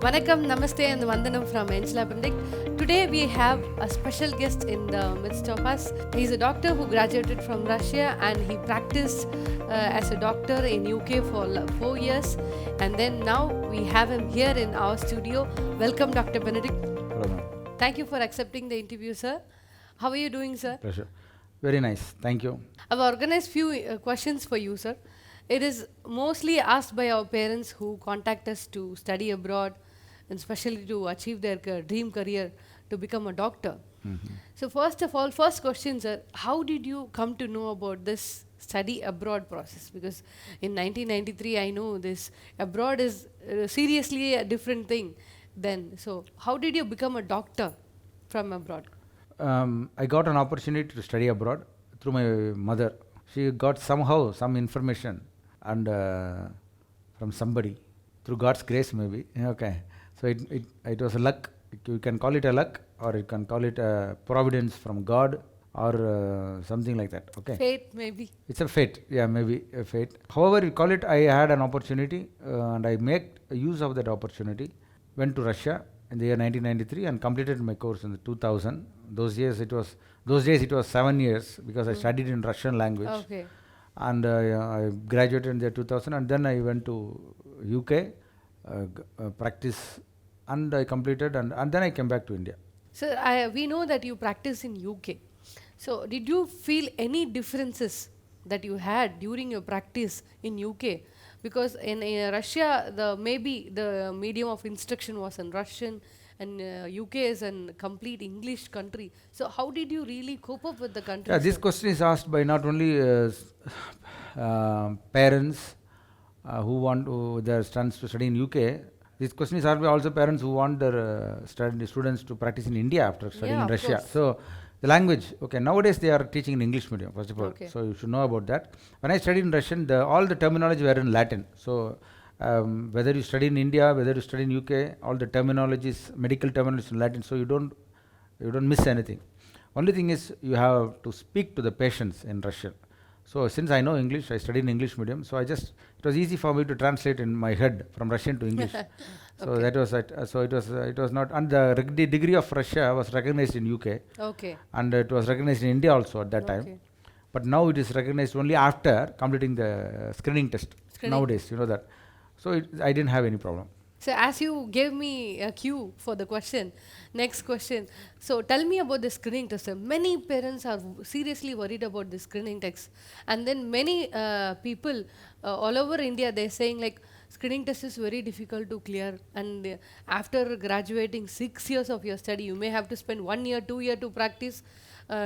Vanakkam, Namaste, and Vandanam from Angela Benedict. Today we have a special guest in the midst of us. He's a doctor who graduated from Russia and he practiced as a doctor in UK for 4 years. And then now we have him here in our studio. Welcome, Dr. Benedict. Hello, ma'am. Thank you for accepting the interview, sir. How are you doing, sir? Pleasure. Very nice. Thank you. I've organized few questions for you, sir. It is mostly asked by our parents who contact us to study abroad, and especially to achieve their dream career to become a doctor. So first of all, first question, sir, how did you come to know about this study abroad process? Because in 1993, I know this abroad is seriously a different thing then. So how did you become a doctor from abroad? I got an opportunity to study abroad through my mother. She got somehow some information and from somebody through God's grace, maybe. Okay. So it was a luck. You can call it a luck, or you can call it a providence from God, or something like that. Okay. Fate, maybe. It's a fate. Yeah, maybe a fate. However you call it, I had an opportunity and I made use of that opportunity. Went to Russia in the year 1993 and completed my course in the 2000. Those days it was 7 years because I studied in Russian language. Okay. And I graduated in the 2000, and then I went to UK, practice, and I completed, and then I came back to India. So we know that you practice in UK. So did you feel any differences that you had during your practice in UK? Because in Russia, maybe the medium of instruction was in Russian, and UK is a complete English country. So how did you really cope up with the country? Yeah, this sir? question is asked by not only parents who want their sons to study in UK. This question is asked by also parents who want their students to practice in India after studying Yeah, in of Russia. course. So the language, okay, nowadays they are teaching in English medium, first of all. Okay. So you should know about that. When I studied in Russian, all the terminology were in Latin. So whether you study in India, whether you study in UK, all the terminologies, medical terminology in Latin. So you don't miss anything. Only thing is you have to speak to the patients in Russian. So since I know English, I studied in English medium. So it was easy for me to translate in my head from Russian to English. So Okay. that was it. So it was not, and the degree of Russia was recognized in UK, Okay. and it was recognized in India also at that Okay. time. But now it is recognized only after completing the screening test. Screening. Nowadays, you know that. So I didn't have any problem. So as you gave me a cue for the question, next question. So tell me about the screening test. Sir. Many parents are seriously worried about the screening test, and then many people all over India they're saying like screening test is very difficult to clear, and after graduating 6 years of your study, you may have to spend 1 year, 2 year to practice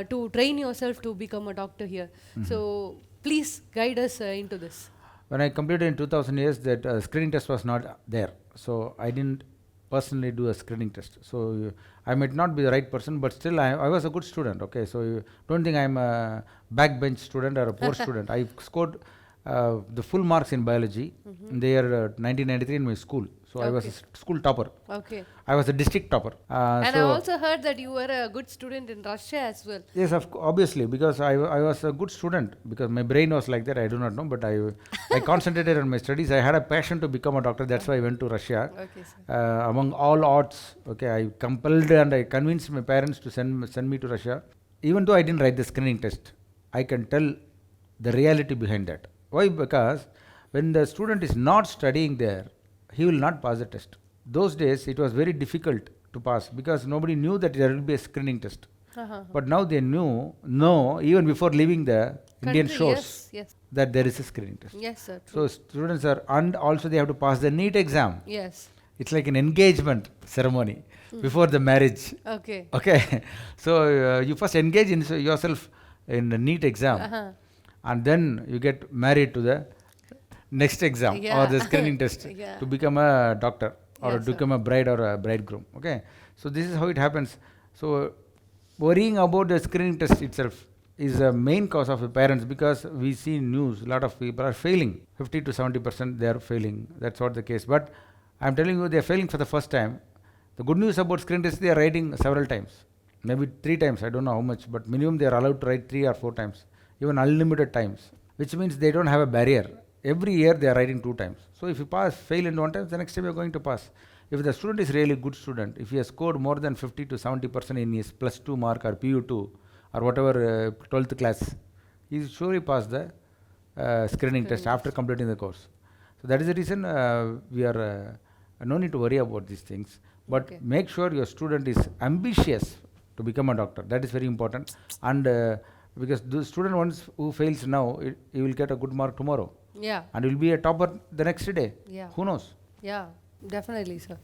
to train yourself to become a doctor here. So please guide us into this. When I completed in 2000 years, that screening test was not there. So I didn't personally do a screening test. So I might not be the right person, but still I was a good student. Okay, so you don't think I'm a backbench student or a poor student. I scored the full marks in biology in the year 1993 in my school. So I was a school topper. Okay. I was a district topper. And I So also heard that you were a good student in Russia as well. yes, obviously, because I was a good student, because my brain was like that. I do not know, but I concentrated on my studies. I had a passion to become a doctor. That's why I went to Russia. Okay, sir. Among all odds, okay, I compelled and I convinced my parents to send me to Russia. Even though I didn't write the screening test, I can tell the reality behind that. Why? Because when the student is not studying there, he will not pass the test. Those days it was very difficult to pass because nobody knew that there will be a screening test. But now they know even before leaving the Indian Country, shores, yes, that there is a screening test. yes, sir. So True. students are, and also they have to pass the NEET exam. Yes. It's like an engagement ceremony before the marriage. Okay. Okay, so you first engage in yourself in the NEET exam, Uh-huh. and then you get married to the next exam or Yeah. the screening test Yeah. to become a doctor or Yes, to become a bride or a bridegroom. Okay, so this is how it happens. So worrying about the screening test itself is a main cause of the parents, because we see news, a lot of people are failing, 50 to 70% they are failing. That's what the case. But I'm telling you, they are failing for the first time. The good news about screening test, they are writing several times, maybe 3 times. I don't know how much, but minimum they are allowed to write 3 or 4 times, even unlimited times, which means they don't have a barrier. Every year they are writing 2 times. So if you fail in 1 time, the next time you are going to pass. If the student is really good student, if he has scored more than 50 to 70% in his plus 2 mark or PU2 or whatever 12th class, he will surely pass the screening test after completing the course. So that is the reason we are no need to worry about these things. But make sure your student is ambitious to become a doctor. That is very important. And because the student once who fails now, he will get a good mark tomorrow. Yeah. And will be a topper the next day. Yeah. Who knows? Yeah, definitely, sir.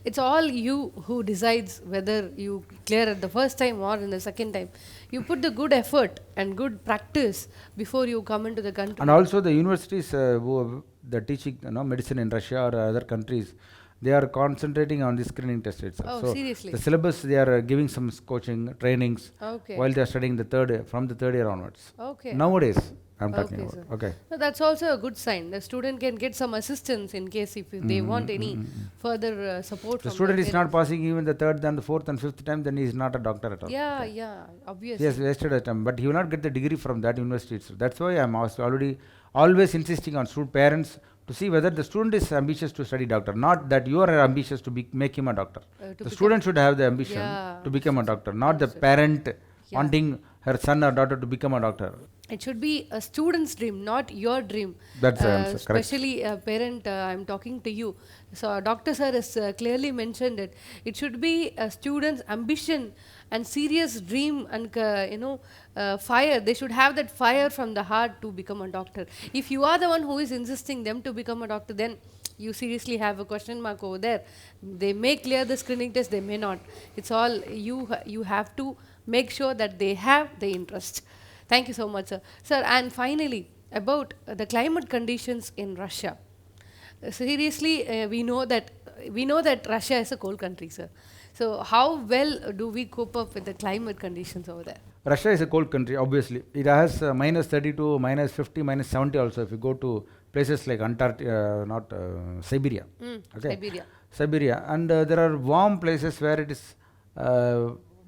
It's all you who decides whether you clear it the first time or in the second time. You put the good effort and good practice before you come into the country. And also the universities who are teaching medicine in Russia or other countries, they are concentrating on the screening test itself. Oh, so seriously? the syllabus, they are giving some coaching, trainings Okay. while they are studying from the third year onwards. Okay. Nowadays, I'm talking Okay, about. sir. Okay. So that's also a good sign. The student can get some assistance in case if they want any further support The from student their is not parents. passing even the third, then the fourth and fifth time, then he is not a doctor at all. Yeah, yeah, obviously. He has wasted a time, but he will not get the degree from that university itself. That's why I'm already always insisting on student parents to see whether the student is ambitious to study doctor, not that you are ambitious to make him a doctor. To The become- student should have the ambition Yeah. to become a doctor, not the parent wanting her son or daughter to become a doctor. It should be a student's dream, not your dream. That's the answer, correct. Especially a parent, I'm talking to you. So, Dr. Sir has clearly mentioned it. It should be a student's ambition and serious dream and, fire. They should have that fire from the heart to become a doctor. If you are the one who is insisting them to become a doctor, then you seriously have a question mark over there. They may clear the screening test, they may not. It's all you have to make sure that they have the interest. Thank you so much, sir. Sir, and finally, about the climate conditions in Russia. Seriously, we know that Russia is a cold country, sir. So, how well do we cope up with the climate conditions over there? Russia is a cold country, obviously. It has minus 32, minus 50, minus 70 also if you go to places like Antarctica, not Siberia. Okay. Siberia. Siberia. And there are warm places where it is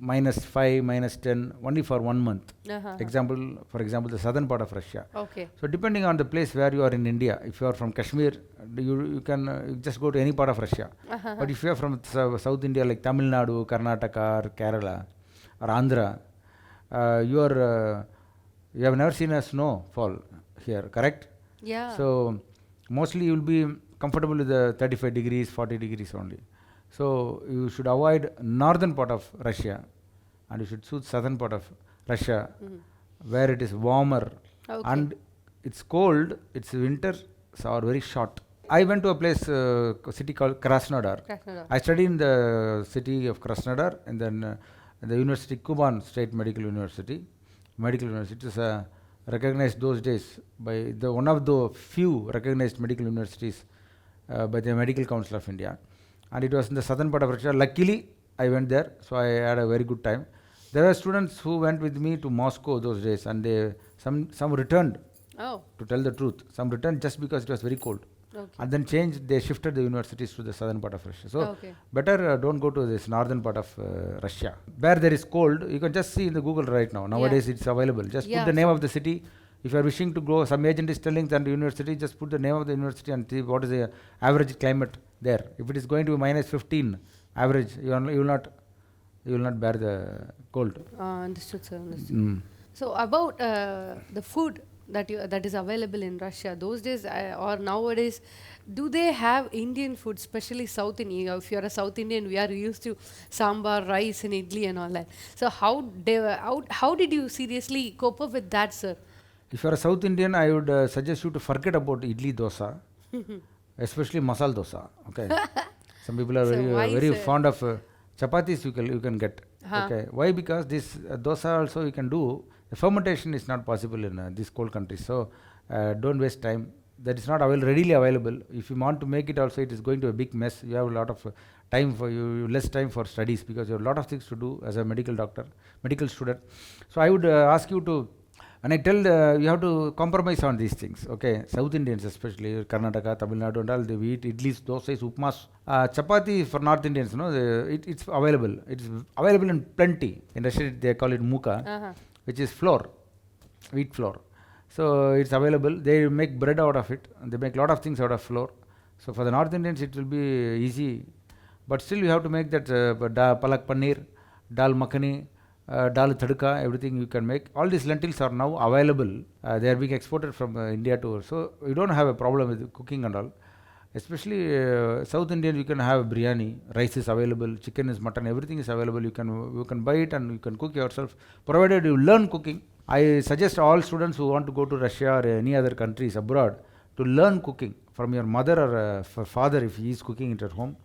minus 5, minus 10, only for 1 month. For example, the southern part of Russia. Okay. So depending on the place where you are in India, if you are from Kashmir, you can just go to any part of Russia. But if you are from South India like Tamil Nadu, Karnataka or Kerala or Andhra, you have never seen a snowfall here, correct? Yeah. So mostly you will be comfortable with the 35 degrees, 40 degrees only. So you should avoid northern part of Russia and you should choose southern part of Russia where it is warmer and it's cold, its winters are very short. I went to a place, city called Krasnodar. I studied in the city of Krasnodar and then the university, Kuban State Medical University. It is recognized those days by one of the few recognized medical universities by the Medical Council of India. And it was in the southern part of Russia. Luckily, I went there, so I had a very good time. There were students who went with me to Moscow those days, and some returned. Oh. To tell the truth, some returned just because it was very cold. Okay. And then they shifted the universities to the southern part of Russia. So better don't go to this northern part of Russia. Where there is cold, you can just see in the Google right now. Nowadays it's available. Just put the name of the city. If you are wishing to go, some agent is telling that university, just put the name of the university and see what is the average climate there. If it is going to be minus 15 average, you will not bear the cold. Understood, sir. Understood. So about the food that is available in Russia, those days or nowadays, do they have Indian food, especially South Indian? If you are a South Indian, we are used to sambar, rice, and idli and all that. So how did you seriously cope up with that, sir? If you are a South Indian, I would suggest you to forget about idli dosa, especially masala dosa. Okay, some people are very fond of chapatis. You can get. Okay, why? Because this dosa also you can do. The fermentation is not possible in these cold countries, so don't waste time. That is not readily available. If you want to make it also, it is going to be a big mess. You have a lot of time for less time for studies because you have a lot of things to do as a medical student. So I would ask you to, and I tell you have to compromise on these things. Okay, South Indians especially, Karnataka, Tamil Nadu and all, they eat idlis, dosas, upmas. Chapati for North Indians, it's available. It's available in plenty. In Russia they call it muka, which is flour, wheat flour. So it's available. They make bread out of it. And they make a lot of things out of flour. So for the North Indians, it will be easy But still you have to make that palak paneer, dal makhani, dal tadka, everything you can make. All these lentils are now available. They are being exported from India to, so you don't have a problem with cooking and all. Especially South Indian, you can have biryani, rice is available, chicken is mutton, everything is available. You can buy it and you can cook yourself, provided you learn cooking. I suggest all students who want to go to Russia or any other countries abroad to learn cooking from your mother or father if he is cooking it at home.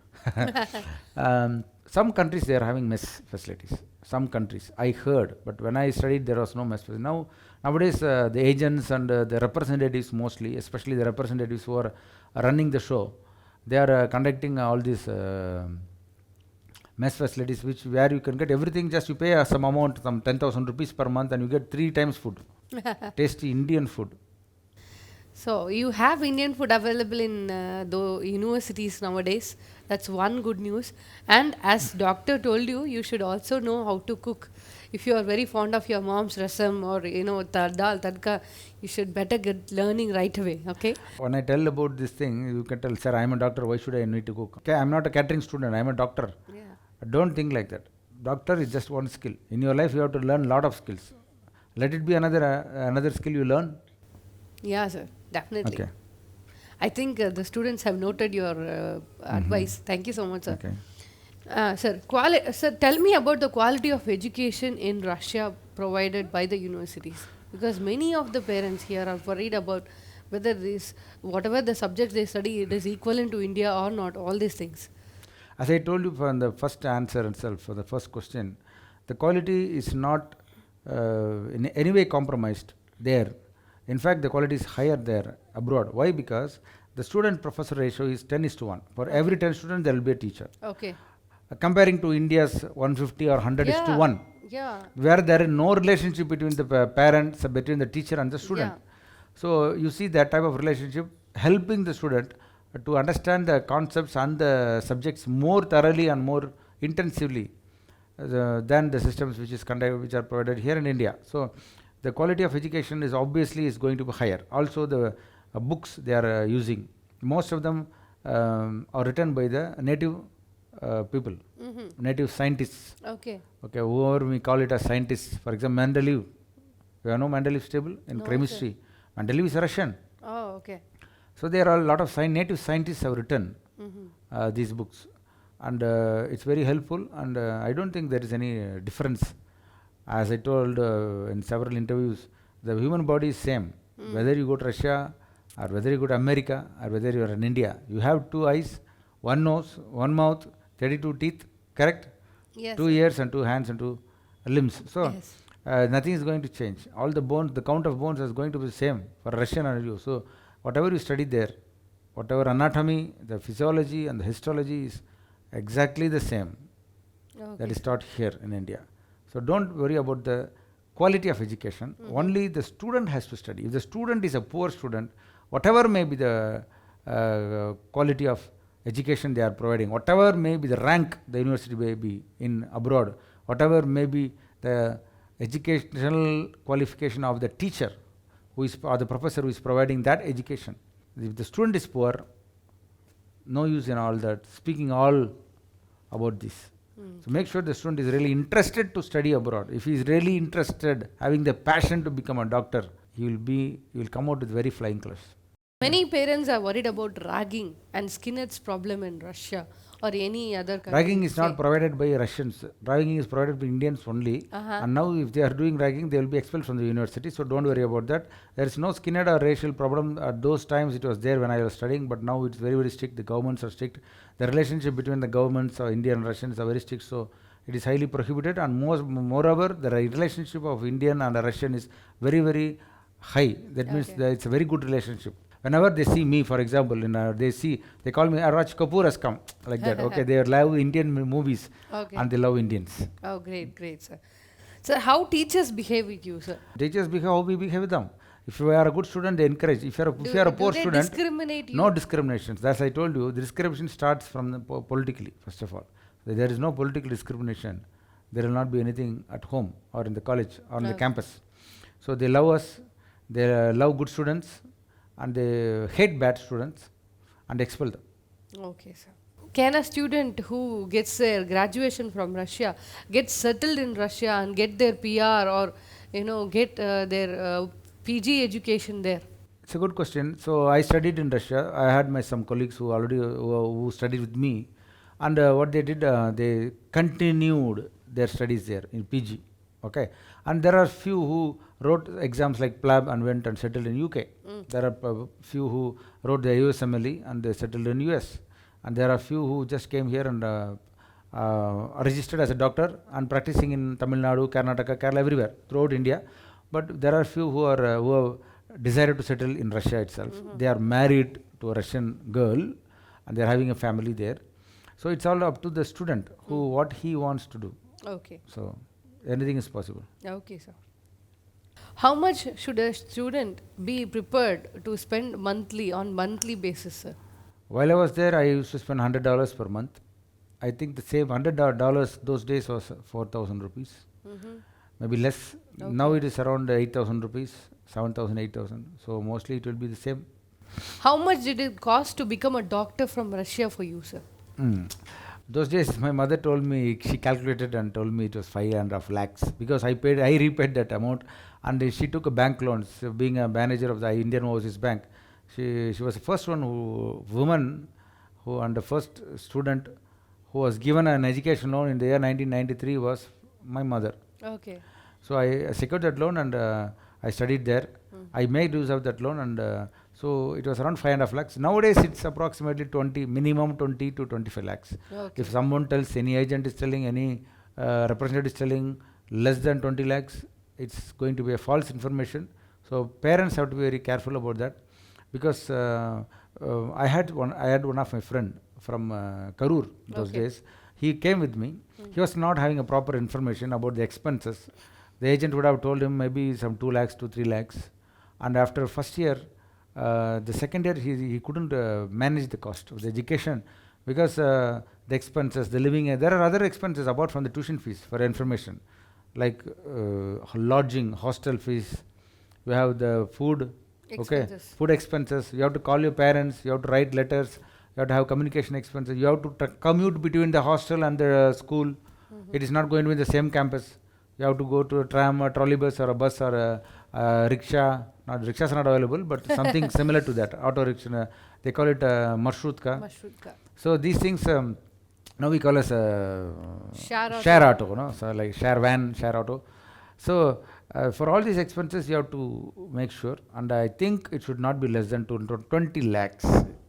Some countries they are having mess facilities. Some countries I heard, but when I studied there was no mess facility. Nowadays the agents and the representatives mostly, especially the representatives who are running the show, they are conducting all these mess facilities, which where you can get everything. Just you pay some amount, some 10,000 rupees per month, and you get 3 times food, tasty Indian food. So you have Indian food available in the universities nowadays. That's one good news. And as doctor told you, you should also know how to cook. If you are very fond of your mom's rasam or dal tadka, you should better get learning right away. Okay. When I tell about this thing, you can tell, sir, I am a doctor. Why should I need to cook? Okay, I am not a catering student. I am a doctor. Yeah. Don't think like that. Doctor is just one skill. In your life, you have to learn a lot of skills. Let it be another skill you learn. Yeah, sir. Definitely. Okay. I think the students have noted your advice. Thank you so much, sir. Okay. Sir, tell me about the quality of education in Russia provided by the universities. Because many of the parents here are worried about whether whatever the subjects they study, it is equivalent to India or not, all these things. As I told you from the first answer itself, for the first question, the quality is not in any way compromised there. In fact, the quality is higher there abroad. Why? Because the student-professor ratio is 10:1. For every 10 students, there will be a teacher. Okay. Comparing to India's 150 or 100:1, Yeah. where there is no relationship between the parents, between the teacher and the student. Yeah. So you see that type of relationship helping the student to understand the concepts and the subjects more thoroughly and more intensively than the systems which are provided here in India. So the quality of education is obviously is going to be higher. Also the books they are using, most of them are written by the native people, native scientists. Okay. Okay, whoever we call it as scientists. For example, Mendeleev. You know Mendeleev's table in No, chemistry. Mendeleev is Russian. Oh, okay. So there are a lot of native scientists have written these books, and it's very helpful. And I don't think there is any difference. As I told in several interviews, the human body is same. Whether you go to Russia or whether you go to America or whether you are in India, you have 2 eyes, 1 nose, 1 mouth, 32 teeth, correct? Yes. 2 ears and 2 hands and 2 limbs. So Yes. nothing is going to change. All the bones, the count of bones is going to be the same for Russian and you. So whatever you study there, whatever anatomy, the physiology and the histology is exactly the same. Okay. That is taught here in India. So don't worry about the quality of education. Only the student has to study. If the student is a poor student, whatever may be the quality of education they are providing, whatever may be the rank the university may be in abroad, whatever may be the educational qualification of the teacher who is or the professor who is providing that education, if the student is poor, no use in all that speaking all about this. So make sure the student is really interested to study abroad. If he is really interested, having the passion to become a doctor, he will come out with very flying colors. Many parents are worried about ragging and skinheads problem in Russia or any other country. Ragging is not say. provided by Russians. Ragging is provided by Indians only. And now if they are doing ragging, they will be expelled from the university. So don't worry about that. There is no skinhead or racial problem. At those times it was there when I was studying, but now it's very, very strict. The governments are strict. The relationship between the governments of India and Russians are very strict. So it is highly prohibited. And moreover, the relationship of Indian and Russian is very, very high. That means that it's a very good relationship. Whenever they see me, for example, they call me Raj Kapoor has come, like that. Okay, they love Indian movies and they love Indians. Oh, great, sir. Sir, how teachers behave with you, sir? Teachers behave how we behave with them. If you are a good student, they encourage. If you are a poor do they student, discriminate you? no discriminations. As I told you, the discrimination starts from the politically. First of all, there is no political discrimination. There will not be anything at home or in the college or on the campus. So they love us. They love good students. And they hate bad students and expel them. Okay, sir. Can a student who gets their graduation from Russia get settled in Russia and get their PR, or get their PG education there? It's a good question. So I studied in Russia. I had my some colleagues who already who studied with me, and what they did, they continued their studies there in PG. Okay, and there are few who wrote exams like PLAB and went and settled in UK. There are few who wrote the USMLE and they settled in US, and there are few who just came here and registered as a doctor and practicing in Tamil Nadu, Karnataka, Kerala, everywhere throughout India. But there are few who are who have decided to settle in Russia itself. They are married to a Russian girl and they are having a family there. So it's all up to the student who what he wants to do. Okay. So anything is possible. Okay, sir. How much should a student be prepared to spend monthly basis, sir? While I was there, I used to spend $100 per month. I think the same $100 those days was 4,000 rupees, maybe less. Now it is around 8,000 rupees, 7,000, 8,000. So mostly it will be the same. How much did it cost to become a doctor from Russia for you, sir? Those days, my mother told me, she calculated and told me it was 5.5 lakhs because I repaid that amount, and she took a bank loan. So being a manager of the Indian Overseas Bank, she was the first woman and the first student who was given an education loan in the year 1993 was my mother. Okay. So I secured that loan and I studied there. I made use of that loan, and so it was around 5.5 lakhs. Nowadays it's approximately minimum 20 to 25 lakhs. Okay. If someone tells, any agent is telling, any representative is telling less than 20 lakhs, it's going to be a false information. So parents have to be very careful about that, because I had one of my friend from Karur those days. He came with me. He was not having a proper information about the expenses. The agent would have told him maybe some 2 lakhs to 3 lakhs, and after first year, the second year he couldn't manage the cost of the education, because the expenses, the living, there are other expenses apart from the tuition fees for information, like lodging, hostel fees. We have the food, food expenses. You have to call your parents. You have to write letters. You have to have communication expenses. You have to commute between the hostel and the school. It is not going to be the same campus. You have to go to a tram, a trolley bus, or a bus, or a rickshaw. Not rickshaws are not available, but something similar to that. Auto rickshaw. They call it marshrutka. So these things now we call as share auto. No? So like share van, share auto. So for all these expenses, you have to make sure, and I think it should not be less than 20 lakhs.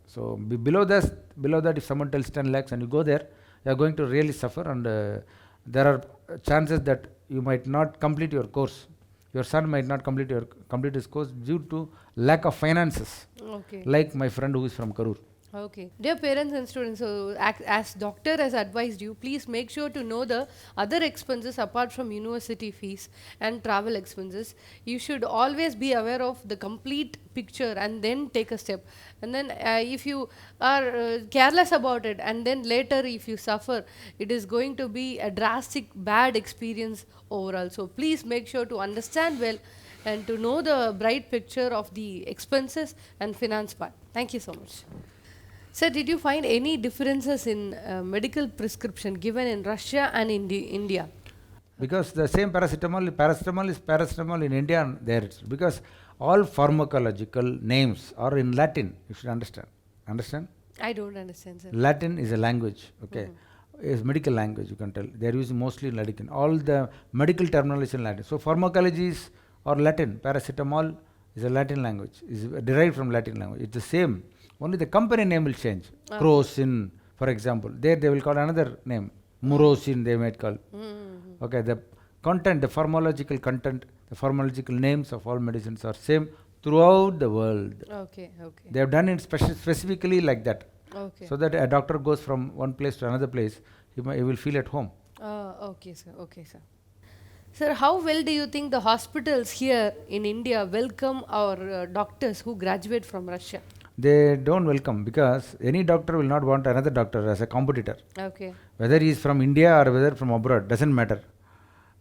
So below that, if someone tells 10 lakhs and you go there, you are going to really suffer, and there are chances that you might not complete your course. Your son might not complete his course due to lack of finances. Okay. Like my friend who is from Karur. Okay. Dear parents and students, so as doctor has advised you, please make sure to know the other expenses apart from university fees and travel expenses. You should always be aware of the complete picture and then take a step. And then if you are careless about it, and then later if you suffer, it is going to be a drastic bad experience overall. So please make sure to understand well and to know the bright picture of the expenses and finance part. Thank you so much. Sir, did you find any differences in medical prescription given in Russia and in India? Because the same paracetamol is paracetamol in India and there. Because all pharmacological names are in Latin. You should understand. Understand? I don't understand, sir. Latin is a language. Okay. It's medical language, you can tell. They are using mostly in Latin. All the medical terminology in Latin. So pharmacologies are Latin. Paracetamol is a Latin language. Is derived from Latin language. It's the same. Only the company name will change. Crocin, for example. There they will call another name. Murocin they might call. Okay, the content, the pharmacological content, the pharmacological names of all medicines are same throughout the world. Okay. They have done it specifically like that. Okay. So that a doctor goes from one place to another place, he will feel at home. Okay, sir. Sir, how well do you think the hospitals here in India welcome our doctors who graduate from Russia? They don't welcome, because any doctor will not want another doctor as a competitor. Okay. Whether he is from India or whether from abroad, doesn't matter.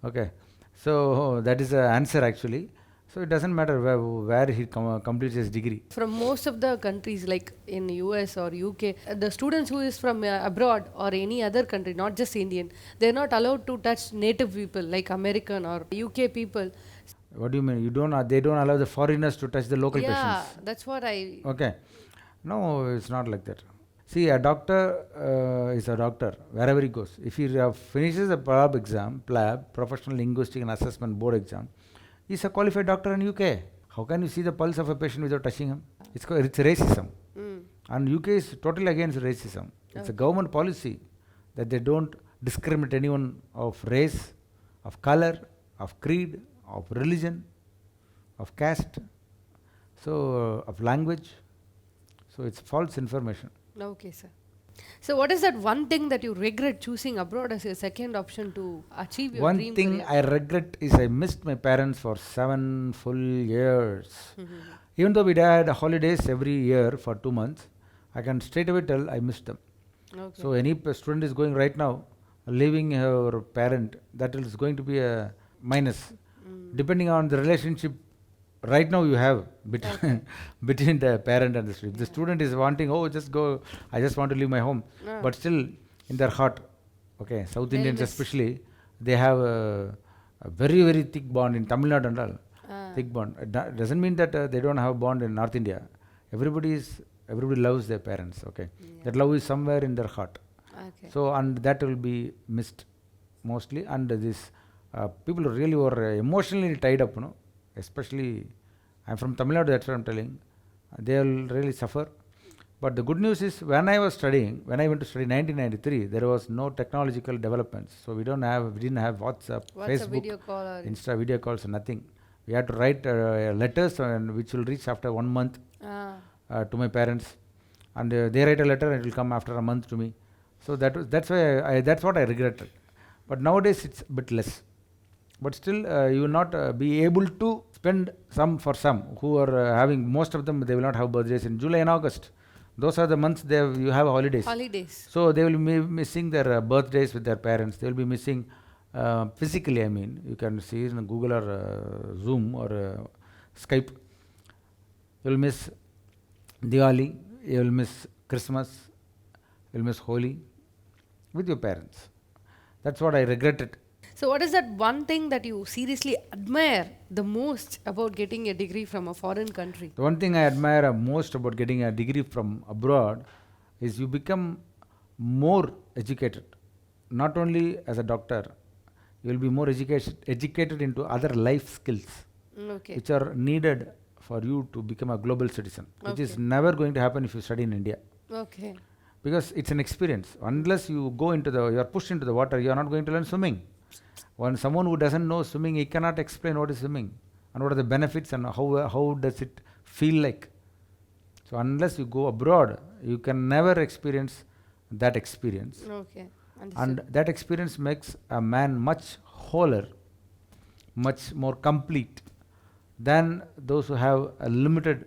Okay. So that is the answer actually. So it doesn't matter where he completes his degree. From most of the countries, like in US or UK, the students who is from abroad or any other country, not just Indian, they're not allowed to touch native people like American or UK people. What do you mean? They don't allow the foreigners to touch the local Yeah, patients. that's what I. Okay. No, it's not like that. See, a doctor is a doctor wherever he goes. If he finishes a PLAB, Professional Linguistic and Assessment Board exam, he's a qualified doctor in UK. How can you see the pulse of a patient without touching him? It's racism. Mm. And UK is totally against racism. It's a government policy that they don't discriminate anyone of race, of color, of creed, of religion, of caste, so of language. So it's false information. Okay, sir. So, what is that one thing that you regret choosing abroad as your second option to achieve your One dream thing career? I regret is I missed my parents for 7 full years. Even though we had holidays every year for 2 months, I can straight away tell I missed them. Okay. So any student is going right now, leaving her parent, that is going to be a minus. Depending on the relationship right now you have between the parent and the student. If the student is wanting, oh, just go, I just want to leave my home. But still, in their heart, okay, South They'll Indians miss. especially, they have a very, very thick bond in Tamil Nadu and all. Thick bond. It doesn't mean that they don't have a bond in North India. Everybody loves their parents, okay. That love is somewhere in their heart. Okay. So, and that will be missed mostly. And this people really were emotionally tied up, especially I'm from Tamil Nadu, that's what I'm telling. They will really suffer. But the good news is when I was studying, when I went to study in 1993, there was no technological developments. So we didn't have WhatsApp, What's a Facebook, video call or Insta video calls, nothing. We had to write letters which will reach after 1 month to my parents, and they write a letter and it will come after a month to me. So that's why that's what I regretted. But nowadays it's a bit less. But still, you will not be able to spend some for some who are having, most of them they will not have birthdays in July and August. Those are the months you have holidays. holidays? So they will be missing their birthdays with their parents. They will be missing physically. I mean, you can see in Google or Zoom or Skype. You will miss Diwali. You will miss Christmas. You will miss Holi with your parents. That's what I regretted. So, what is that one thing that you seriously admire the most about getting a degree from a foreign country? The one thing I admire most about getting a degree from abroad is you become more educated. Not only as a doctor, you will be more educated into other life skills Okay. which are needed for you to become a global citizen, which is Okay. never going to happen if you study in India. Okay. Because it's an experience. Unless you you are pushed into the water, you are not going to learn swimming. When someone who doesn't know swimming, he cannot explain what is swimming and what are the benefits and how does it feel like. So unless you go abroad, you can never experience that experience. Okay. And Understood. that experience makes a man much wholer, much more complete than those who have a limited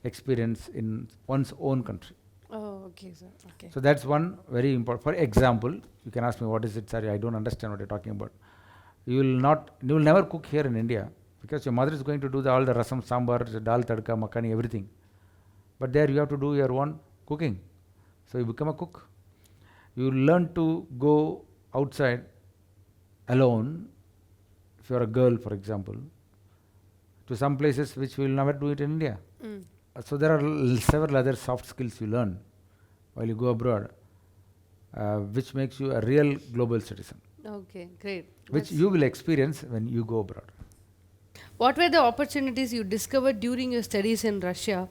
experience in one's own country. Oh, okay, sir. Okay. So that's one very important. For example, you can ask me, what is it? Sorry, I don't understand what you're talking about. You will never cook here in India because your mother is going to do all the rasam, sambar, dal, tadka, makhani, everything. But there you have to do your own cooking. So you become a cook. You learn to go outside alone, if you are a girl, for example, to some places which we will never do it in India. Mm. So there are several other soft skills you learn while you go abroad, which makes you a real global citizen, Okay, great. which That's- you will experience when you go abroad. What were the opportunities you discovered during your studies in Russia?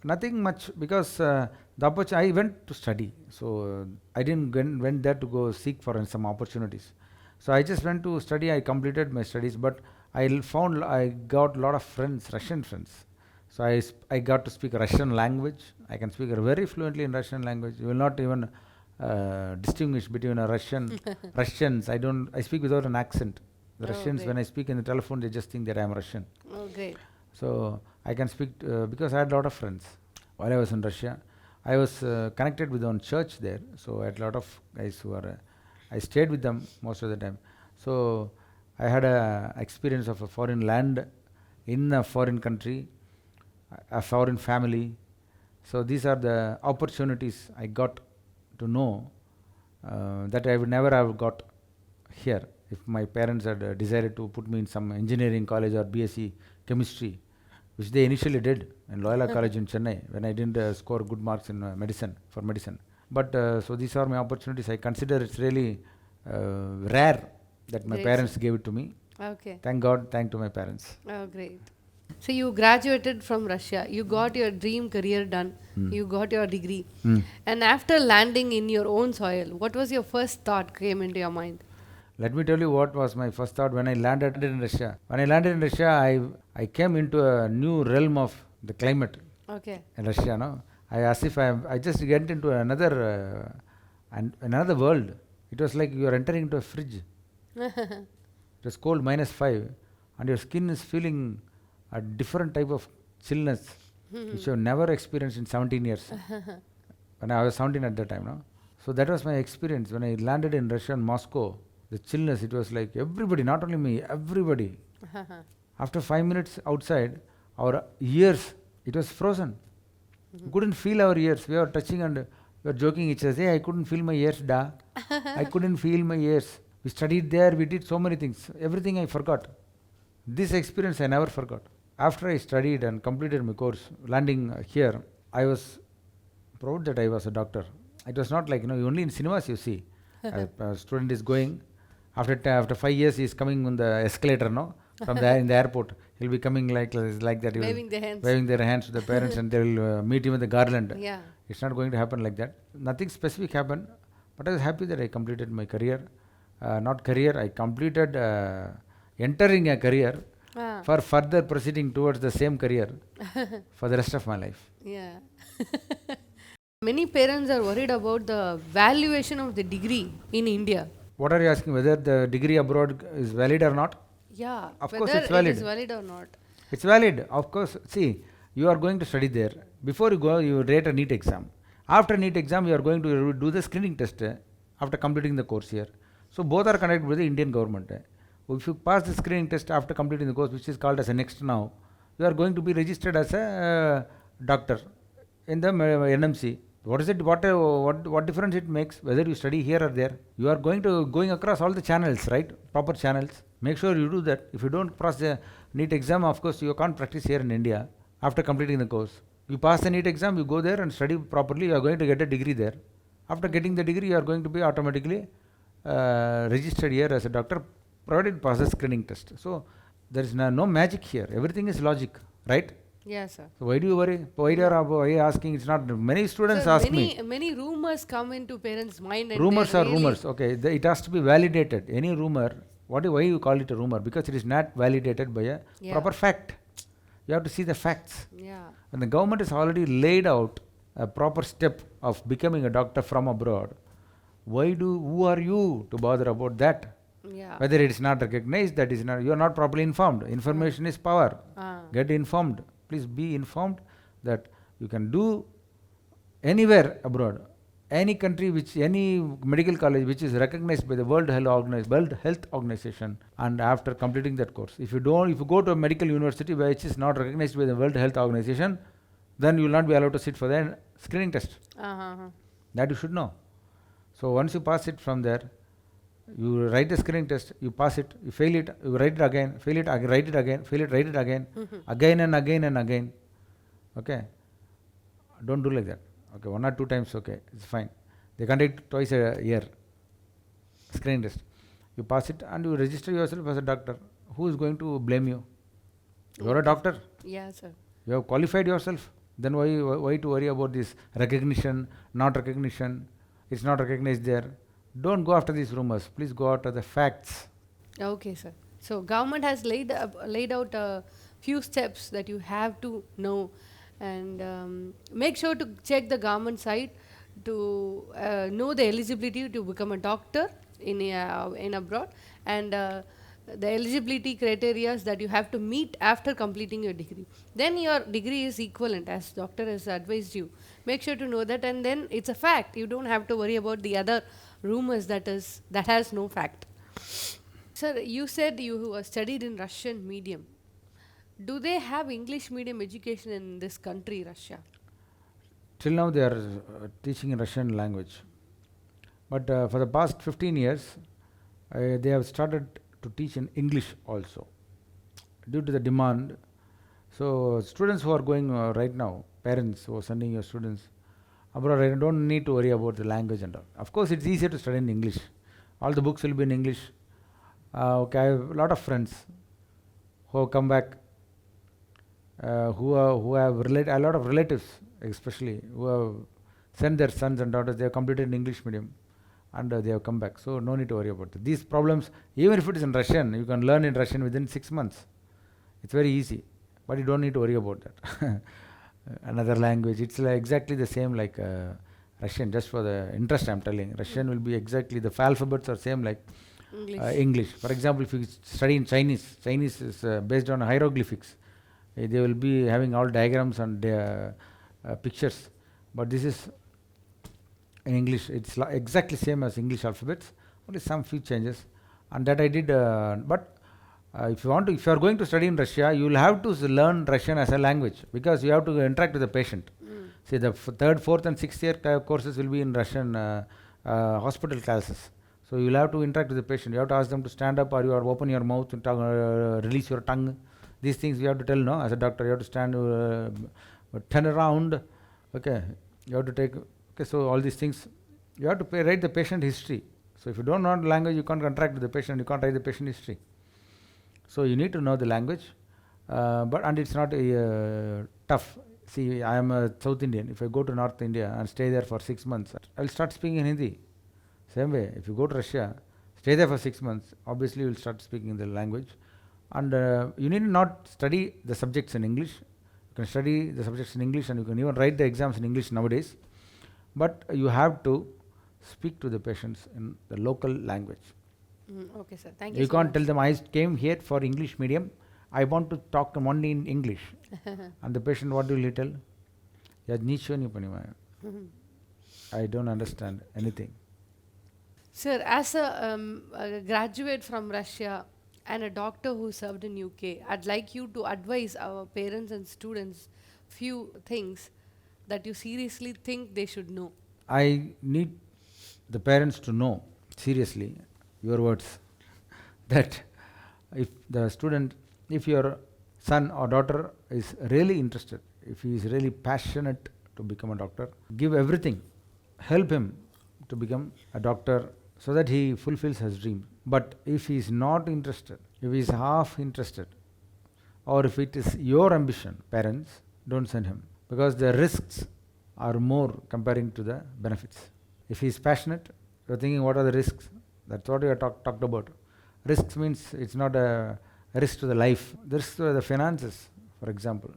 Nothing much, because I went to study, so I didn't went there to go seek for some opportunities. So I just went to study. I completed my studies, but found I got a lot of friends, Russian friends. So I got to speak Russian language. I can speak very fluently in Russian language. You will not even distinguish between a Russians. I speak without an accent. The Oh, Russians, great. when I speak in the telephone, they just think that I am Russian. Oh, great. So I can speak because I had a lot of friends while I was in Russia. I was connected with one church there, so I had a lot of guys who are. I stayed with them most of the time. So I had a experience of a foreign land in a foreign country, a foreign family. So these are the opportunities I got to know that I would never have got here if my parents had decided to put me in some engineering college or BSc chemistry, which they initially did in Loyola College in Chennai when I didn't score good marks in medicine. But so these are my opportunities. I consider it's really rare that my Great, parents gave it to me. Okay. Thank God, thank to my parents. Oh, great. So you graduated from Russia. You got your dream career done. You got your degree. Mm. And after landing in your own soil, what was your first thought came into your mind? Let me tell you what was my first thought when I landed in Russia. When I landed in Russia, I came into a new realm of the climate Okay. in Russia. No, as if I just get into another world. It was like you are entering into a fridge. It was cold, -5, and your skin is feeling a different type of chillness, which you have never experienced in 17 years. When I was 17 at that time, no. So that was my experience when I landed in Russia and Moscow. The chillness, it was like everybody, not only me, everybody. After 5 minutes outside, our ears, it was frozen. We couldn't feel our ears. We were touching and we were joking each other. Hey, I couldn't feel my ears, da. I couldn't feel my ears. We studied there, we did so many things. Everything I forgot. This experience I never forgot. After I studied and completed my course, landing here, I was proud that I was a doctor. It was not like, only in cinemas you see. A student is going, after 5 years he is coming on the escalator, no? From there in the airport. He'll be coming like that. He will Waving their hands. waving their hands to the parents and they will meet him with the garland. Yeah. It's not going to happen like that. Nothing specific happened, but I was happy that I completed my career. I completed entering a career Ah, for further proceeding towards the same career for the rest of my life. yeah. Many parents are worried about the valuation of the degree in India. What are you asking? Whether the degree abroad is valid or not? Yeah. Of whether course it's it is valid. valid or not. It's valid. Of course. See, you are going to study there. Before you go, you rate a NEET exam. After NEET exam, you are going to do the screening test after completing the course here. So both are conducted by the Indian government. If you pass the screening test after completing the course, which is called as a next now, you are going to be registered as a doctor in the NMC. What is it? What difference it makes whether you study here or there? You are going across all the channels, right? Proper channels. Make sure you do that. If you don't pass the NEET exam, of course you can't practice here in India after completing the course. You pass the NEET exam, you go there and study properly. You are going to get a degree there. After getting the degree, you are going to be automatically registered here as a doctor, provided you pass the screening test. So there is no magic here. Everything is logic, right? Yes, sir. So why do you worry? Why are you asking? It's not. Many students Sir, ask me. many rumors come into parents' mind and Rumors they are really- rumors. Okay, it has to be validated. Any rumor, why you call it a rumor? Because it is not validated by a Yeah. proper fact. You have to see the facts. Yeah. When the government has already laid out a proper step of becoming a doctor from abroad, who are you to bother about that? Yeah. Whether it is not recognized, that is not, you are not properly informed. Information is power. Ah. Get informed. Please be informed that you can do anywhere abroad. Any country any medical college which is recognized by the World Health Organization, and after completing that course, if you go to a medical university which is not recognized by the World Health Organization, then you will not be allowed to sit for the screening test. Uh-huh. That you should know. So once you pass it from there, you write the screening test, you pass it, you fail it, you write it again, fail it, write it again, fail it, write it again, again and again and again. Okay? Don't do like that. Okay, 1 or 2 times, okay, it's fine. They conduct twice a year, screening test. You pass it and you register yourself as a doctor. Who is going to blame you? You are a doctor. Yeah, sir. You have qualified yourself. Then why to worry about this recognition, not recognition? It's not recognized there. Don't go after these rumors. Please go after the facts. Okay, sir. So government has laid out a few steps that you have to know, and make sure to check the government site to know the eligibility to become a doctor in abroad, and the eligibility criteria that you have to meet after completing your degree. Then your degree is equivalent as doctor has advised you. Make sure to know that, and then it's a fact. You don't have to worry about the other rumors that has no fact. Sir, you said you studied in Russian medium. Do they have English medium education in this country, Russia? Till now they are teaching in Russian language. But for the past 15 years, they have started to teach in English also due to the demand. So students who are going right now, parents who are sending your students abroad, I don't need to worry about the language and all. Of course, it's easier to study in English. All the books will be in English. Okay, I have a lot of friends who have come back, who have a lot of relatives, especially who have sent their sons and daughters. They have completed in English medium, and they have come back. So no need to worry about it. These problems, even if it is in Russian, you can learn in Russian within 6 months. It's very easy, but you don't need to worry about that. Another language, it's like exactly the same like Russian. Just for the interest, I'm telling. Russian will be exactly the alphabets are same like English. English. For example, if you study in Chinese, Chinese is based on hieroglyphics. They will be having all diagrams and pictures, but this is in English. It's exactly same as English alphabets, only some few changes, and that I did. But if you are going to study in Russia, you will have to learn Russian as a language because you have to interact with the patient. See, the third, fourth, and sixth year courses will be in Russian hospital classes. So you will have to interact with the patient. You have to ask them to stand up, or you are open your mouth and release your tongue. These things you have to tell, no? As a doctor, you have to stand, turn around. Okay, you have to take. Okay, so all these things you have to write the patient history. So if you don't know the language, you can't interact with the patient. You can't write the patient history. So you need to know the language, and it's not tough. See, I am a South Indian. If I go to North India and stay there for 6 months, I'll start speaking in Hindi. Same way, if you go to Russia, stay there for 6 months, obviously you will start speaking the language. And you need not study the subjects in English. You can study the subjects in English, and you can even write the exams in English nowadays. But you have to speak to the patients in the local language. Okay, sir. Thank you. You so can't much. tell them, I came here for English medium. I want to talk to only in English. And the patient, what will he tell? I don't understand anything. Sir, as a graduate from Russia and a doctor who served in UK, I'd like you to advise our parents and students few things that you seriously think they should know. I need the parents to know, seriously, your words, that if your son or daughter is really interested, if he is really passionate to become a doctor, give everything, help him to become a doctor so that he fulfills his dream. But if he is not interested, if he is half interested, or if it is your ambition, parents, don't send him, because the risks are more comparing to the benefits. If he is passionate, you are thinking what are the risks? That's what we are talked about. Risks means it's not a risk to the life. The risk to the finances, for example.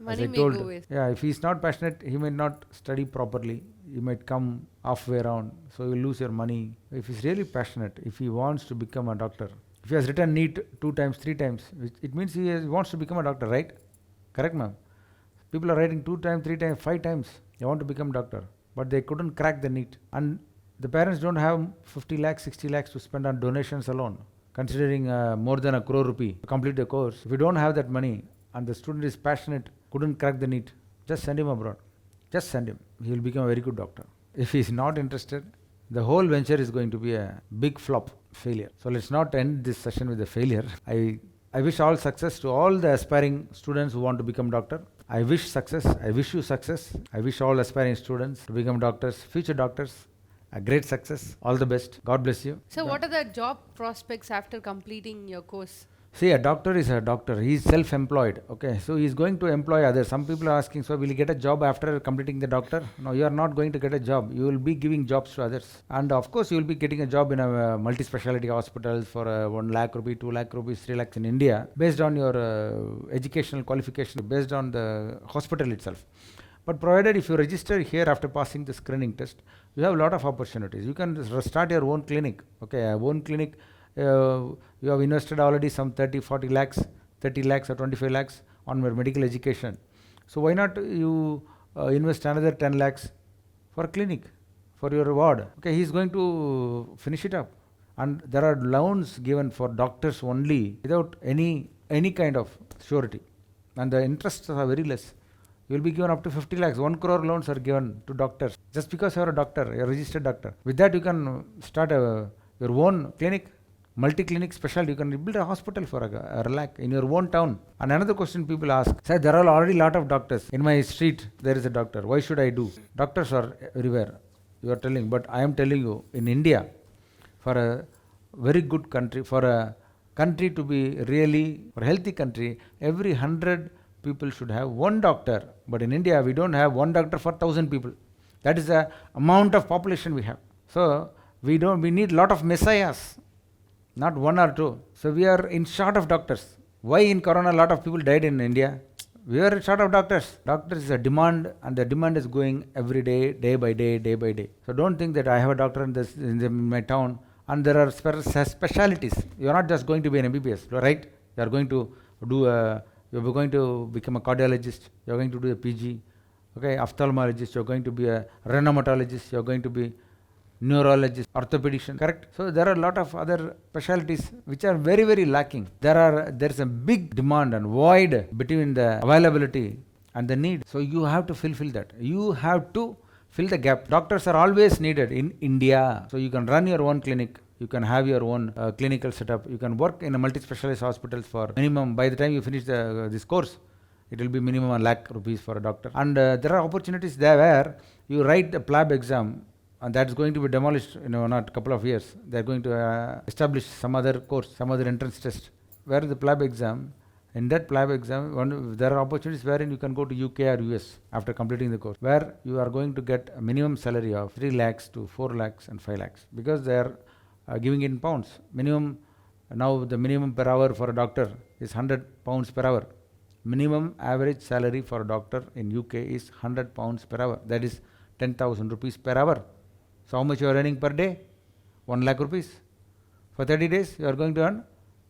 As Money I may told, go waste. yeah, if he is not passionate, he might not study properly. He might come halfway around, so you lose your money. If he's really passionate, if he wants to become a doctor, if he has written NEET 2 times, 3 times, it means he wants to become a doctor, right? Correct, ma'am? People are writing 2 times, 3 times, 5 times. They want to become doctor, but they couldn't crack the NEET. And the parents don't have 50 lakhs, 60 lakhs to spend on donations alone, considering more than ₹1 crore to complete the course. If you don't have that money and the student is passionate, couldn't crack the NEET, just send him abroad. Just send him. He will become a very good doctor. If he is not interested, the whole venture is going to be a big flop, failure. So let's not end this session with a failure. I wish all success to all the aspiring students who want to become doctor. I wish success. I wish you success. I wish all aspiring students to become doctors, future doctors, a great success. All the best. God bless you. So, what are the job prospects after completing your course? See, a doctor is a doctor. He is self-employed. Okay, so he is going to employ others. Some people are asking, so will he get a job after completing the doctor? No, you are not going to get a job. You will be giving jobs to others, and of course, you will be getting a job in a multi-speciality hospitals for 1 lakh rupee, 2 lakh rupees, 3 lakhs in India, based on your educational qualification, based on the hospital itself. But provided if you register here after passing the screening test, you have a lot of opportunities. You can start your own clinic. Okay, own clinic. You have invested already some 30, 40 lakhs, 30 lakhs or 25 lakhs on your medical education. So why not you invest another 10 lakhs for a clinic, for your ward? Okay, he is going to finish it up. And there are loans given for doctors only without any kind of surety. and the interests are very less. You will be given up to 50 lakhs. 1 crore loans are given to doctors just because you are a doctor, a registered doctor. With that, you can start your own clinic, multi-clinic specialty. You can build a hospital for a lakh in your own town. And another question people ask, sir, there are already lot of doctors. In my street, there is a doctor. Why should I do? Doctors are everywhere, you are telling. But I am telling you, in India, for a very good country, for a country to be really, for a healthy country, every 100 people should have one doctor. But in India, we don't have one doctor for 1,000 people. That is the amount of population we have. So we need lot of messiahs, not one or two. So we are in short of doctors. Why in Corona a lot of people died in India? We are short of doctors. Doctors is a demand, and the demand is going every day, day by day, day by day. So don't think that I have a doctor in my town, and there are specialities. You are not just going to be an MBBS, right? You are going to do you are going to become a cardiologist. You are going to do a PG, okay, ophthalmologist. You are going to be a rheumatologist. You are going to be neurologist, orthopedician, correct? So there are a lot of other specialties which are very, very lacking. There's a big demand and void between the availability and the need. So you have to fulfill that. You have to fill the gap. Doctors are always needed in India. So you can run your own clinic. You can have your own clinical setup. You can work in a multi-specialist hospitals for minimum, by the time you finish this course, it will be minimum 1 lakh rupees for a doctor. And there are opportunities there where you write the PLAB exam, and that's going to be demolished in not a couple of years. They're going to establish some other course, some other entrance test. Where is the PLAB exam? In that PLAB exam, there are opportunities wherein you can go to UK or US after completing the course, where you are going to get a minimum salary of 3 lakhs to 4 lakhs and 5 lakhs, because they are giving it in pounds. Minimum, now the minimum per hour for a doctor is 100 pounds per hour. Minimum average salary for a doctor in UK is 100 pounds per hour. That is 10,000 rupees per hour. So how much you are earning per day? 1 lakh rupees. For 30 days, you are going to earn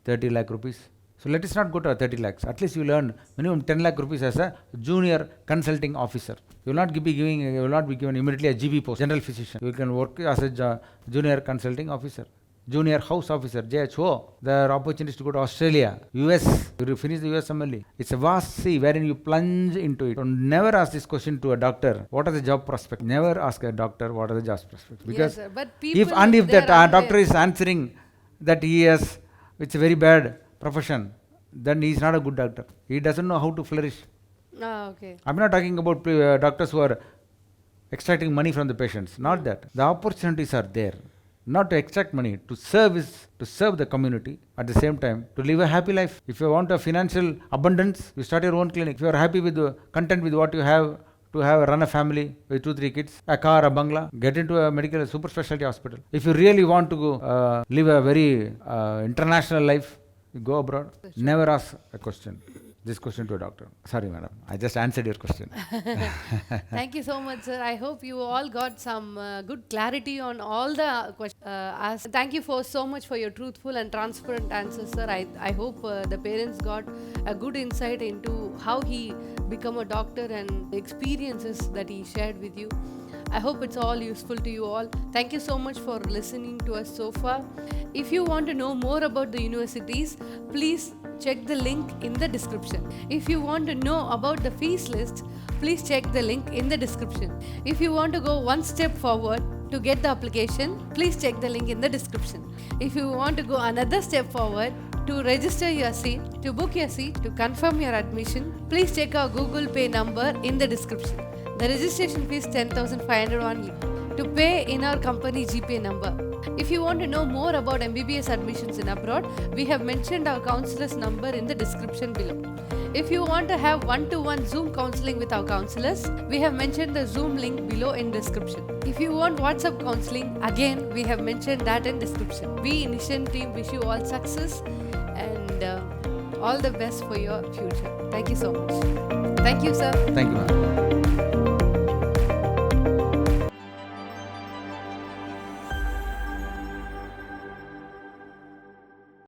30 lakh rupees. So let us not go to 30 lakhs. At least you will earn minimum 10 lakh rupees as a junior consulting officer. You will not be given immediately a GB post, general physician. You can work as a junior consulting officer, junior house officer, JHO. There are opportunities to go to Australia, US. You will finish the US MLE. It's a vast sea wherein you plunge into it. So never ask this question to a doctor. What are the job prospects? Never ask a doctor what are the job prospects. Because yes, but people, if that doctor is answering that it's a very bad profession, then he is not a good doctor. He doesn't know how to flourish. Okay. I'm not talking about doctors who are extracting money from the patients. Not that. The opportunities are there. Not to extract money, to serve the community, at the same time to live a happy life. If you want a financial abundance, you start your own clinic. If you are happy content with what you have, to run a family with 2-3 kids, a car, a bungalow, get into a medical super specialty hospital. If you really want to go live a very international life, you go abroad. Never ask this question to a doctor. Sorry, madam. I just answered your question. Thank you so much, sir. I hope you all got some good clarity on all the questions asked. Thank you so much for your truthful and transparent answers, sir. I hope the parents got a good insight into how he become a doctor and the experiences that he shared with you. I hope it's all useful to you all. Thank you so much for listening to us so far. If you want to know more about the universities, please check the link in the description. If you want to know about the fees list, please check the link in the description. If you want to go one step forward to get the application, please check the link in the description. If you want to go another step forward to register your seat, to book your seat, to confirm your admission, please check our Google Pay number in the description. The registration fee is 10,500 only. To pay in our company GPay number. If you want to know more about MBBS admissions in abroad, we have mentioned our counselor's number in the description below. If you want to have one-to-one Zoom counseling with our counselors, we have mentioned the Zoom link below in description. If you want WhatsApp counseling, again we have mentioned that in description. We in Nishan team wish you all success and all the best for your future. Thank you so much. Thank you, sir. Thank you, ma'am.